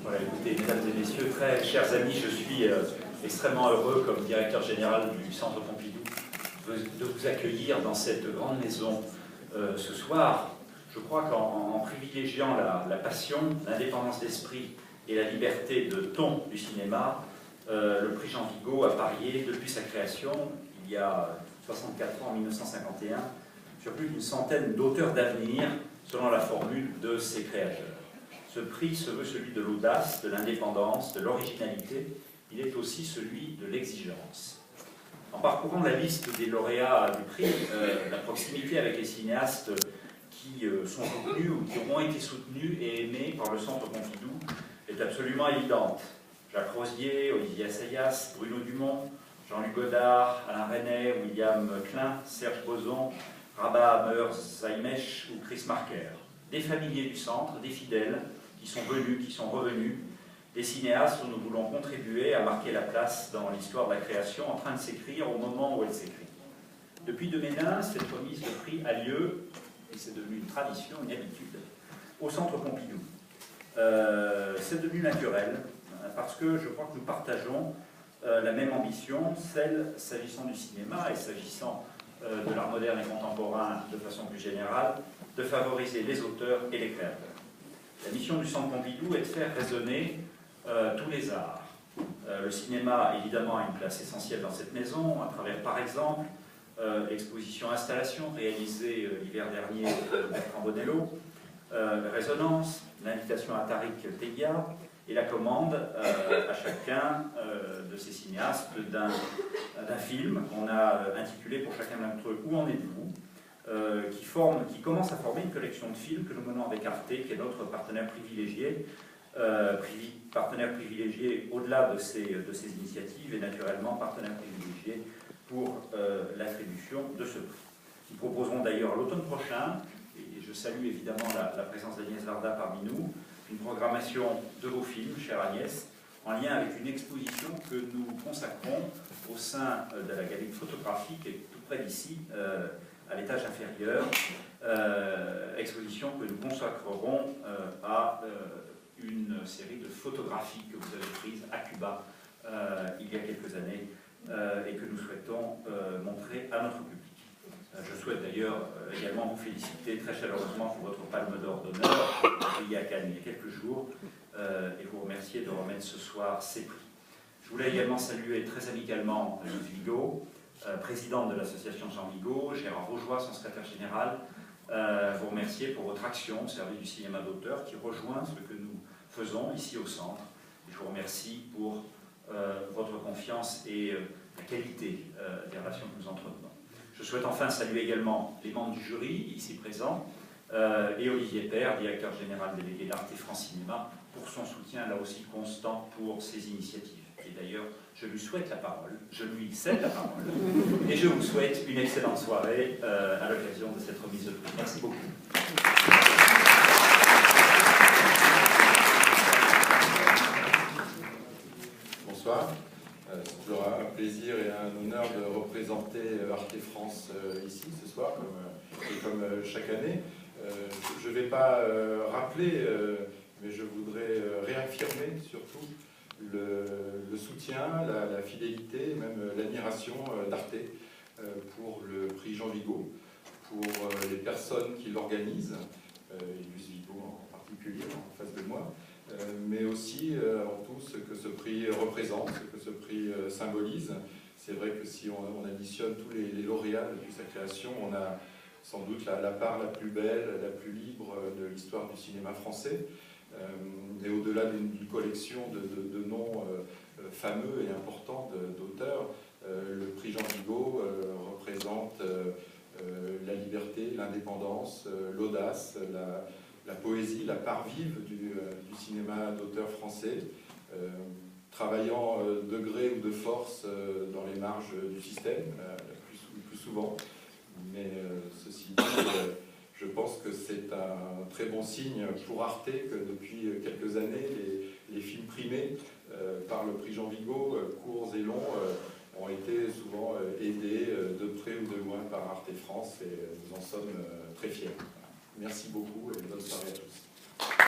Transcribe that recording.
Voilà, écoutez, mesdames et messieurs, très chers amis, je suis extrêmement heureux, comme directeur général du Centre Pompidou, de vous accueillir dans cette grande maison ce soir. Je crois qu'en privilégiant la passion, l'indépendance d'esprit et la liberté de ton du cinéma, le prix Jean Vigo a parié depuis sa création, il y a 64 ans, en 1951, sur plus d'une centaine d'auteurs d'avenir, selon la formule de ses créateurs. Ce prix se veut celui de l'audace, de l'indépendance, de l'originalité. Il est aussi celui de l'exigence. En parcourant la liste des lauréats du prix, la proximité avec les cinéastes qui sont soutenus ou qui auront été soutenus et aimés par le Centre Pompidou est absolument évidente. Jacques Rosier, Olivier Assayas, Bruno Dumont, Jean-Luc Godard, Alain Resnais, William Klein, Serge Boson, Rabat Hammer, Zaïmèche ou Chris Marker. Des familiers du Centre, des fidèles qui sont venus, qui sont revenus, des cinéastes où nous voulons contribuer à marquer la place dans l'histoire de la création en train de s'écrire au moment où elle s'écrit. Depuis 2001, cette remise de prix a lieu, et c'est devenu une tradition, une habitude, au Centre Pompidou. C'est devenu naturel, parce que je crois que nous partageons la même ambition, celle, s'agissant du cinéma et s'agissant de l'art moderne et contemporain de façon plus générale, de favoriser les auteurs et les créateurs. La mission du Centre Pompidou est de faire résonner tous les arts. Le cinéma, évidemment, a une place essentielle dans cette maison, à travers, par exemple, l'exposition-installation réalisée l'hiver dernier par Bertrand Bonello, Résonance, l'invitation à Tariq Tegia, et la commande à chacun de ces cinéastes d'un film qu'on a intitulé pour chacun d'entre eux « Où en êtes-vous ?», qui commence à former une collection de films que nous menons avec Arte, qui est notre partenaire privilégié, au-delà de ces initiatives et naturellement partenaire privilégié pour l'attribution de ce prix. Nous proposerons d'ailleurs l'automne prochain, et je salue évidemment la présence d'Agnès Varda parmi nous, une programmation de vos films, chère Agnès, en lien avec une exposition que nous consacrons au sein de la galerie de photographie qui est tout près d'ici, à l'étage inférieur, exposition que nous consacrerons à une série de photographies que vous avez prises à Cuba il y a quelques années et que nous souhaitons montrer à notre public. Je souhaite d'ailleurs également vous féliciter très chaleureusement pour votre palme d'or d'honneur accueillie à Cannes il y a quelques jours et vous remercier de remettre ce soir ces prix. Je voulais également saluer très amicalement Yves Vigo, présidente de l'association Jean Vigo, Gérard Rojoy, son secrétaire général, vous remercier pour votre action au service du cinéma d'auteur qui rejoint ce que nous faisons ici au Centre. Et je vous remercie pour votre confiance et la qualité des relations que nous entretenons. Je souhaite enfin saluer également les membres du jury, ici présents, et Olivier Père, directeur général délégué d'Arte France Cinéma, pour son soutien là aussi constant pour ces initiatives. Et d'ailleurs, je lui souhaite la parole, je lui cède la parole, et je vous souhaite une excellente soirée à l'occasion de cette remise de prix. Merci beaucoup. Bonsoir. C'est toujours un plaisir et un honneur de représenter Arte France ici ce soir, comme chaque année. Je ne vais pas rappeler, mais je voudrais réaffirmer surtout le soutien, la fidélité, même l'admiration d'Arte pour le prix Jean Vigo, pour les personnes qui l'organisent, Luce Vigo en particulier en face de moi, mais aussi avant tout ce que ce prix représente, ce que ce prix symbolise. C'est vrai que si on additionne tous les lauréats depuis sa création, on a sans doute la part la plus belle, la plus libre de l'histoire du cinéma français. Et au-delà d'une collection de noms fameux et importants d'auteurs, le prix Jean Vigo représente la liberté, l'indépendance, l'audace, la poésie, la part vive du cinéma d'auteur français, travaillant de gré ou de force dans les marges du système, le plus souvent. Mais ceci dit, je pense que c'est un très bon signe pour Arte que depuis quelques années, les films primés par le prix Jean Vigo, courts et longs, ont été souvent aidés de près ou de loin par Arte France et nous en sommes très fiers. Merci beaucoup et bonne soirée à tous.